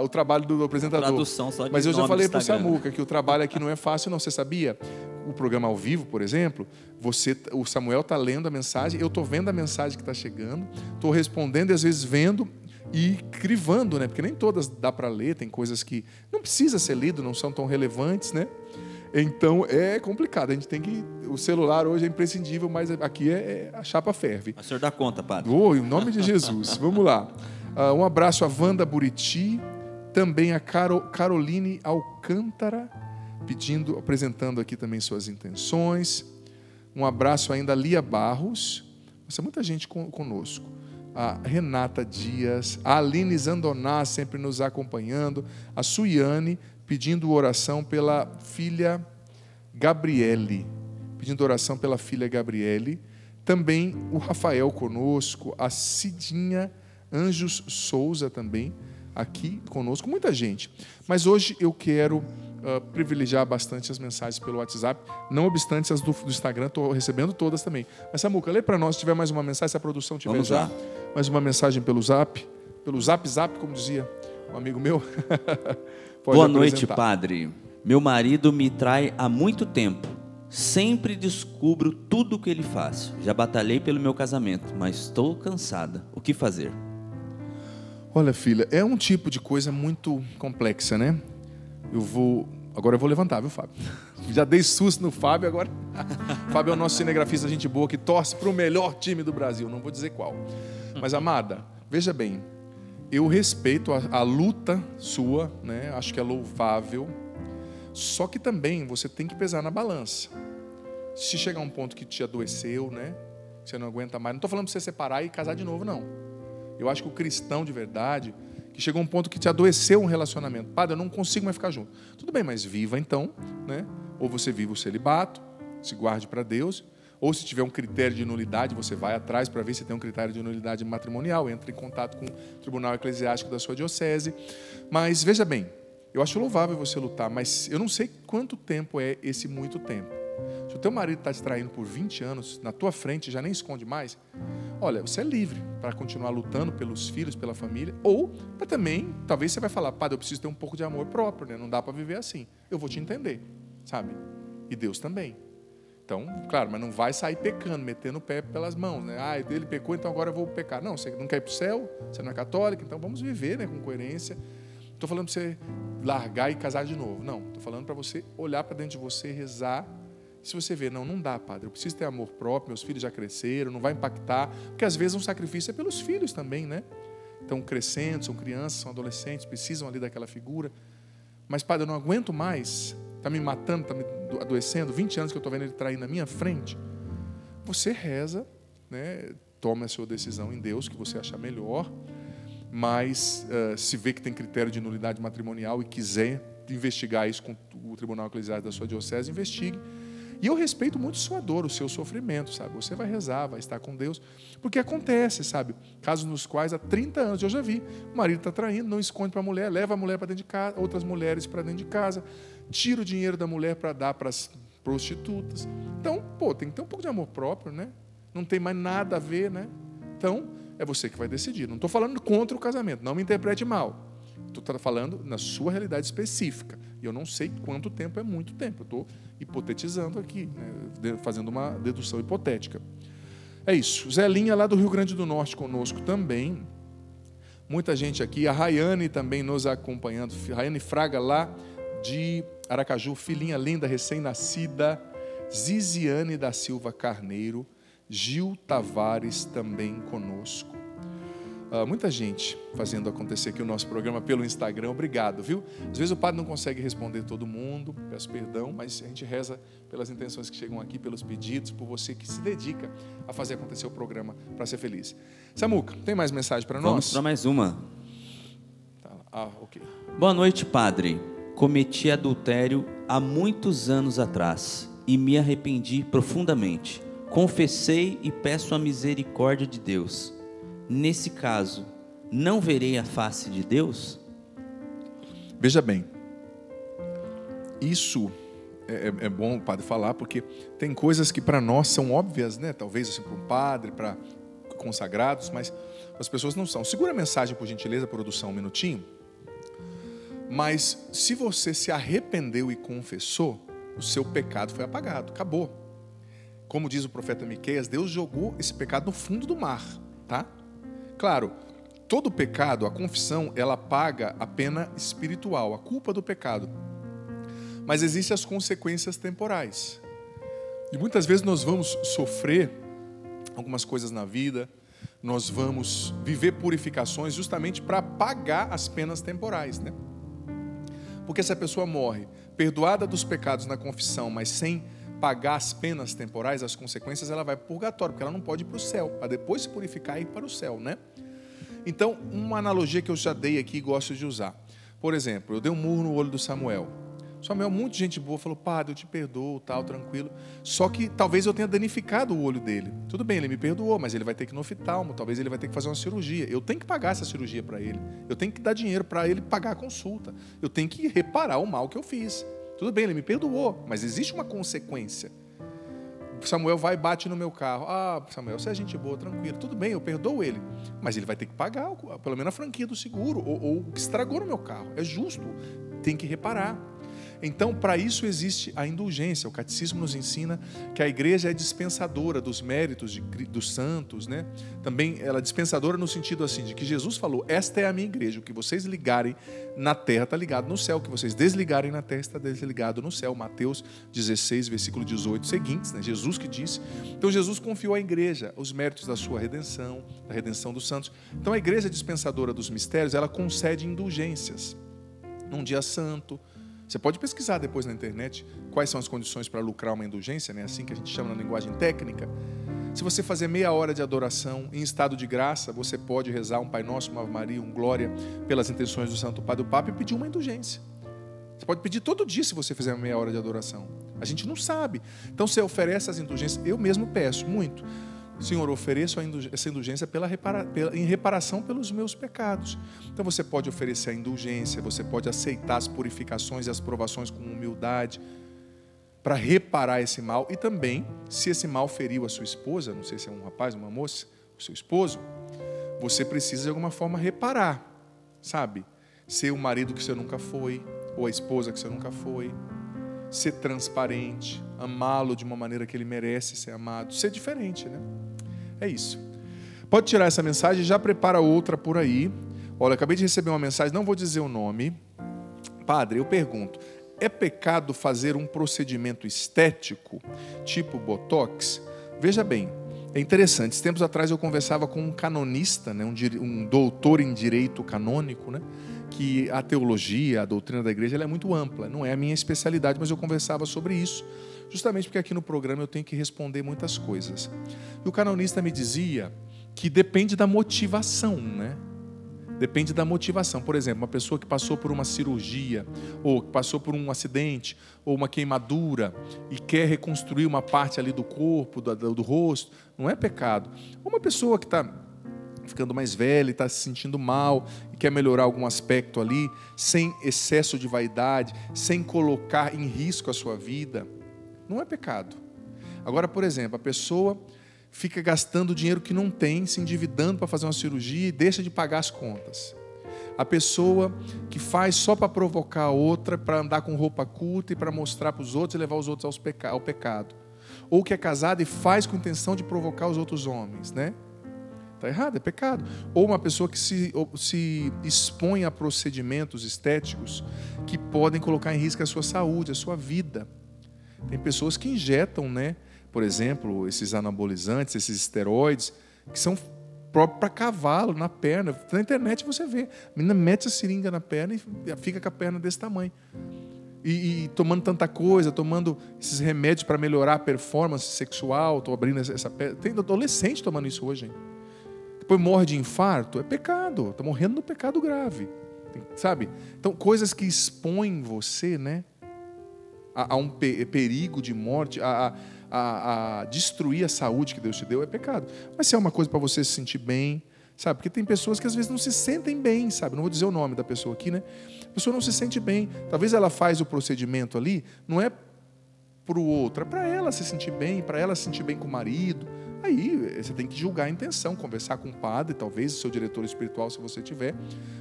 o trabalho do apresentador. Tradução só de Mas eu já falei para o Instagram. Samuca que o trabalho aqui não é fácil, não. Você sabia? O programa ao vivo, por exemplo, o Samuel está lendo a mensagem, eu estou vendo a mensagem que está chegando, estou respondendo e às vezes vendo e crivando, né? Porque nem todas dá para ler, tem coisas que não precisa ser lido, não são tão relevantes, né? Então é complicado. A gente tem que. O celular hoje é imprescindível, mas aqui a chapa ferve. O senhor dá conta, padre. Em nome de Jesus. Vamos lá. Um abraço a Wanda Buriti, também a Caroline Alcântara, apresentando aqui também suas intenções. Um abraço ainda a Lia Barros. Nossa, muita gente conosco. A Renata Dias, a Aline Zandoná sempre nos acompanhando, a Suiane pedindo oração pela filha Gabriele, também o Rafael conosco, a Cidinha Anjos Souza também aqui conosco, muita gente. Mas hoje eu quero privilegiar bastante as mensagens pelo WhatsApp, não obstante as do Instagram, estou recebendo todas também. Mas Samuca, lê para nós, se tiver mais uma mensagem, se a produção tiver Vamos já lá. mais uma mensagem pelo Zap, como dizia um amigo meu. Pode Boa noite, apresentar. padre. Meu marido me trai há muito tempo. Sempre descubro tudo o que ele faz. Já batalhei pelo meu casamento, mas estou cansada. O que fazer? Olha, filha, é um tipo de coisa muito complexa, né? Agora eu vou levantar, viu, Fábio? Já dei susto no Fábio, agora. Fábio é o nosso cinegrafista, gente boa, que torce para o melhor time do Brasil, não vou dizer qual. Mas, amada, veja bem, eu respeito a luta sua, né? Acho que é louvável. Só que também você tem que pesar na balança. Se chegar um ponto que te adoeceu, né? Você não aguenta mais. Não estou falando para você separar e casar de novo, não. Eu acho que o cristão de verdade, que chegou um ponto que te adoeceu um relacionamento. Padre, eu não consigo mais ficar junto. Tudo bem, mas viva então, né? Ou você vive o celibato, se guarde para Deus. Ou se tiver um critério de nulidade, você vai atrás para ver se tem um critério de nulidade matrimonial, entra em contato com o tribunal eclesiástico da sua diocese. Mas veja bem, eu acho louvável você lutar, mas eu não sei quanto tempo é esse muito tempo. Se o teu marido está te traindo por 20 anos, na tua frente, já nem esconde mais, olha, você é livre para continuar lutando pelos filhos, pela família, ou para também, talvez você vai falar, padre, eu preciso ter um pouco de amor próprio, né? Não dá para viver assim. Eu vou te entender, sabe? E Deus também. Então, claro, mas não vai sair pecando, metendo o pé pelas mãos, né? Ah, ele pecou, então agora eu vou pecar. Não, você não quer ir para o céu, você não é católico, então vamos viver, né, com coerência. Não estou falando para você largar e casar de novo, não. Estou falando para você olhar para dentro de você, rezar. Se você vê, não dá, padre, eu preciso ter amor próprio, meus filhos já cresceram, não vai impactar, porque às vezes um sacrifício é pelos filhos também, né? Estão crescendo, são crianças, são adolescentes, precisam ali daquela figura. Mas, padre, eu não aguento mais, está me matando, está me adoecendo, 20 anos que eu estou vendo ele trair na minha frente. Você reza, né? Tome a sua decisão em Deus, que você achar melhor, mas se vê que tem critério de nulidade matrimonial e quiser investigar isso com o Tribunal Eclesiástico da sua diocese, investigue. E eu respeito muito sua dor, o seu sofrimento, sabe? Você vai rezar, vai estar com Deus, porque acontece, sabe? Casos nos quais há 30 anos eu já vi, o marido está traindo, não esconde para a mulher, leva a mulher para dentro de casa, outras mulheres para dentro de casa, tira o dinheiro da mulher para dar para as prostitutas. Então, tem que ter um pouco de amor próprio, né? Não tem mais nada a ver, né? Então, é você que vai decidir. Não estou falando contra o casamento, não me interprete mal. Estou falando na sua realidade específica. E eu não sei quanto tempo é muito tempo. Eu estou hipotetizando aqui, né? Fazendo uma dedução hipotética. É isso. Zelinha lá do Rio Grande do Norte conosco também. Muita gente aqui. A Rayane também nos acompanhando. Rayane Fraga lá de Aracaju. Filhinha linda, recém-nascida. Ziziane da Silva Carneiro. Gil Tavares também conosco. Muita gente fazendo acontecer aqui o nosso programa pelo Instagram. Obrigado, viu? Às vezes o padre não consegue responder todo mundo, peço perdão, mas a gente reza pelas intenções que chegam aqui, pelos pedidos, por você que se dedica a fazer acontecer o programa para ser feliz. Samuca, tem mais mensagem para nós? Vamos para mais uma. Ok. Boa noite, padre. Cometi adultério há muitos anos atrás e me arrependi profundamente. Confessei e peço a misericórdia de Deus. Nesse caso, não verei a face de Deus? Veja bem, isso é bom o padre falar, porque tem coisas que para nós são óbvias, né? Talvez assim, para um padre, para consagrados, mas as pessoas não são. Segura a mensagem, por gentileza, produção, um minutinho. Mas se você se arrependeu e confessou, o seu pecado foi apagado, acabou. Como diz o profeta Miqueias, Deus jogou esse pecado no fundo do mar, tá? Claro, todo pecado, a confissão, ela paga a pena espiritual, a culpa do pecado. Mas existem as consequências temporais. E muitas vezes nós vamos sofrer algumas coisas na vida, nós vamos viver purificações justamente para pagar as penas temporais, né? Porque se a pessoa morre perdoada dos pecados na confissão, mas sem pagar as penas temporais, as consequências, ela vai para o purgatório, porque ela não pode ir para o céu, para depois se purificar e ir para o céu, né? Então, uma analogia que eu já dei aqui e gosto de usar. Por exemplo, eu dei um murro no olho do Samuel. Samuel, muita gente boa, falou, padre, eu te perdoo, tal, tranquilo. Só que talvez eu tenha danificado o olho dele. Tudo bem, ele me perdoou, mas ele vai ter que ir no oftalmo, talvez ele vai ter que fazer uma cirurgia. Eu tenho que pagar essa cirurgia para ele. Eu tenho que dar dinheiro para ele pagar a consulta. Eu tenho que reparar o mal que eu fiz. Tudo bem, ele me perdoou, mas existe uma consequência. Samuel vai e bate no meu carro. Samuel, você é gente boa, tranquilo. Tudo bem, eu perdoo ele. Mas ele vai ter que pagar, pelo menos a franquia do seguro, ou o que estragou no meu carro. É justo, tem que reparar. Então, para isso existe a indulgência. O catecismo nos ensina que a igreja é dispensadora dos méritos dos santos, né? Também ela é dispensadora no sentido assim, de que Jesus falou, esta é a minha igreja, o que vocês ligarem na terra está ligado no céu, o que vocês desligarem na terra está desligado no céu. Mateus 16, versículo 18 seguintes, né? Jesus que disse. Então Jesus confiou à igreja os méritos da sua redenção, da redenção dos santos. Então a igreja dispensadora dos mistérios, ela concede indulgências. Num dia santo, você pode pesquisar depois na internet quais são as condições para lucrar uma indulgência, né? Assim que a gente chama na linguagem técnica. Se você fazer meia hora de adoração em estado de graça, você pode rezar um Pai Nosso, uma Ave Maria, um Glória, pelas intenções do Santo Padre do Papa e pedir uma indulgência. Você pode pedir todo dia se você fizer meia hora de adoração. A gente não sabe. Então você oferece as indulgências. Eu mesmo peço muito. Senhor, ofereço essa indulgência em reparação pelos meus pecados. Então você pode oferecer a indulgência, você pode aceitar as purificações e as provações com humildade para reparar esse mal. E também, se esse mal feriu a sua esposa, não sei se é um rapaz, uma moça, o seu esposo, você precisa de alguma forma reparar, sabe? Ser o marido que você nunca foi, ou a esposa que você nunca foi. Ser transparente, amá-lo de uma maneira que ele merece ser amado, ser diferente, né? É isso. Pode tirar essa mensagem e já prepara outra por aí. Olha, acabei de receber uma mensagem, não vou dizer o nome. Padre, eu pergunto, é pecado fazer um procedimento estético, tipo botox? Veja bem, É interessante, tempos atrás eu conversava com um canonista, né, um doutor em direito canônico, né, que a teologia, a doutrina da igreja, ela é muito ampla, não é a minha especialidade, mas eu conversava sobre isso, justamente porque aqui no programa eu tenho que responder muitas coisas. E o canonista me dizia que depende da motivação, né? Depende da motivação. Por exemplo, uma pessoa que passou por uma cirurgia, ou que passou por um acidente, ou uma queimadura, e quer reconstruir uma parte ali do corpo, do rosto, não é pecado. Ou uma pessoa que está ficando mais velha e está se sentindo mal, e quer melhorar algum aspecto ali, sem excesso de vaidade, sem colocar em risco a sua vida, não é pecado. Agora, por exemplo, a pessoa fica gastando dinheiro que não tem, se endividando para fazer uma cirurgia e deixa de pagar as contas. A pessoa que faz só para provocar a outra, para andar com roupa curta e para mostrar para os outros e levar os outros ao pecado. Ou que é casada e faz com intenção de provocar os outros homens, né? Está errado, é pecado. Ou uma pessoa que se expõe a procedimentos estéticos que podem colocar em risco a sua saúde, a sua vida. Tem pessoas que injetam, né? Por exemplo, esses anabolizantes, esses esteroides, que são próprios para cavalo, na perna. Na internet você vê. A menina mete a seringa na perna e fica com a perna desse tamanho. E tomando tanta coisa, tomando esses remédios para melhorar a performance sexual. Estou abrindo essa perna. Tem adolescente tomando isso hoje, hein? Depois morre de infarto. É pecado. Está morrendo no pecado grave. Sabe? Então, coisas que expõem você, né, a um perigo de morte, a destruir a saúde que Deus te deu, é pecado. Mas se é uma coisa para você se sentir bem, sabe? Porque tem pessoas que às vezes não se sentem bem, sabe? Não vou dizer o nome da pessoa aqui, né? A pessoa não se sente bem. Talvez ela faz o procedimento ali, não é para o outro, é para ela se sentir bem, para ela se sentir bem com o marido. Aí você tem que julgar a intenção, conversar com o padre, talvez o seu diretor espiritual, se você tiver,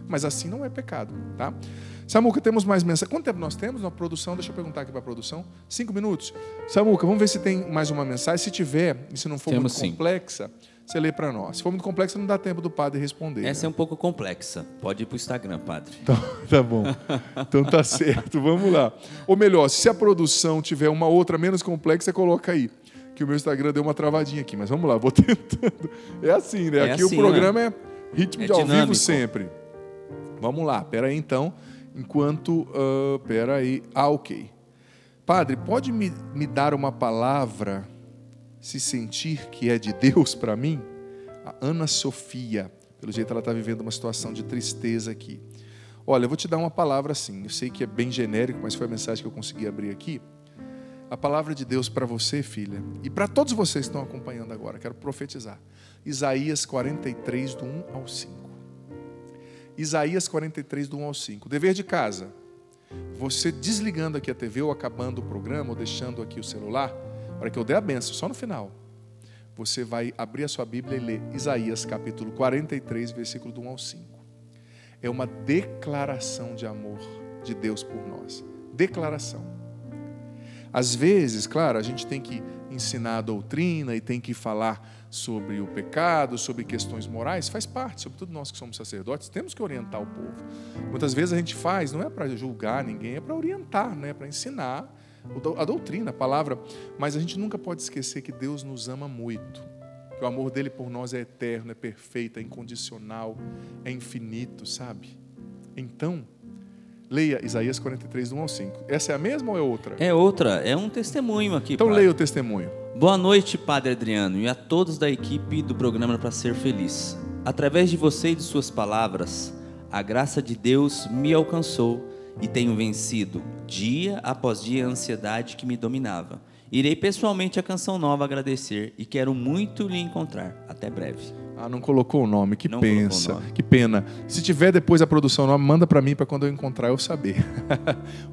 mas assim não é pecado, tá? Samuca, temos mais mensagem. Quanto tempo nós temos na produção? Deixa eu perguntar aqui para a produção. 5 minutos. Samuca, vamos ver se tem mais uma mensagem. Se tiver, e se não for muito complexa, você lê para nós. Se for muito complexa, não dá tempo do padre responder. Essa é um pouco complexa. Pode ir para o Instagram, padre. Tá bom. Então tá certo. Vamos lá. Ou melhor, se a produção tiver uma outra menos complexa, você coloca aí. Que o meu Instagram deu uma travadinha aqui, mas vamos lá, vou tentando. É assim, né? Aqui assim, o programa, né? É ritmo de ao vivo sempre. Vamos lá, peraí então, enquanto... peraí, ok. Padre, pode me dar uma palavra, se sentir que é de Deus para mim? A Ana Sofia, pelo jeito ela está vivendo uma situação de tristeza aqui. Olha, eu vou te dar uma palavra assim, eu sei que é bem genérico, mas foi a mensagem que eu consegui abrir aqui. A palavra de Deus para você, filha, e para todos vocês que estão acompanhando agora, quero profetizar. Isaías 43, do 1 ao 5. Isaías 43, do 1 ao 5. Dever de casa. Você desligando aqui a TV, ou acabando o programa, ou deixando aqui o celular, para que eu dê a benção, só no final. Você vai abrir a sua Bíblia e ler Isaías capítulo 43, versículo do 1 ao 5. É uma declaração de amor de Deus por nós. Declaração. Às vezes, claro, a gente tem que ensinar a doutrina e tem que falar sobre o pecado, sobre questões morais, faz parte, sobretudo nós que somos sacerdotes, temos que orientar o povo. Muitas vezes a gente faz, não é para julgar ninguém, é para orientar, né? Para ensinar a doutrina, a palavra, mas a gente nunca pode esquecer que Deus nos ama muito, que o amor dele por nós é eterno, é perfeito, é incondicional, é infinito, sabe? Então, leia Isaías 43, do 1 ao 5. Essa é a mesma ou é outra? É outra, é um testemunho aqui. Então padre. Leia o testemunho. Boa noite, Padre Adriano, e a todos da equipe do programa Para Ser Feliz. Através de você e de suas palavras, a graça de Deus me alcançou e tenho vencido, dia após dia, a ansiedade que me dominava. Irei pessoalmente à Canção Nova agradecer e quero muito lhe encontrar. Até breve. Ah, não colocou o nome, que pensa, que pena. Se tiver depois a produção nova, manda para mim, para quando eu encontrar eu saber.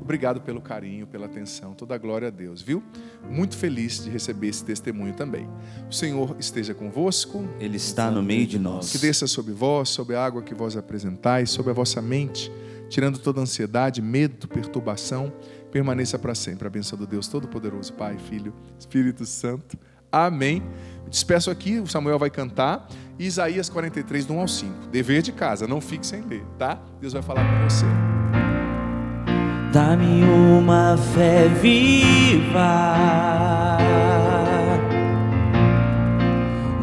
Obrigado pelo carinho, pela atenção, toda a glória a Deus, viu? Muito feliz de receber esse testemunho também. O Senhor esteja convosco. Ele está no meio de nós. Que desça sobre vós, sobre a água que vós apresentais, sobre a vossa mente, tirando toda ansiedade, medo, perturbação, permaneça para sempre. A bênção do Deus Todo-Poderoso, Pai, Filho, Espírito Santo. Amém. Eu despeço aqui, o Samuel vai cantar. Isaías 43, do 1 ao 5. Dever de casa, não fique sem ler, tá? Deus vai falar com você. Dá-me uma fé viva,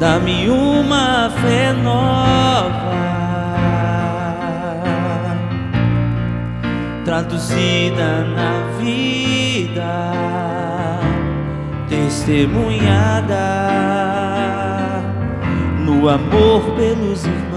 dá-me uma fé nova, traduzida na vida, testemunhada no amor pelos irmãos.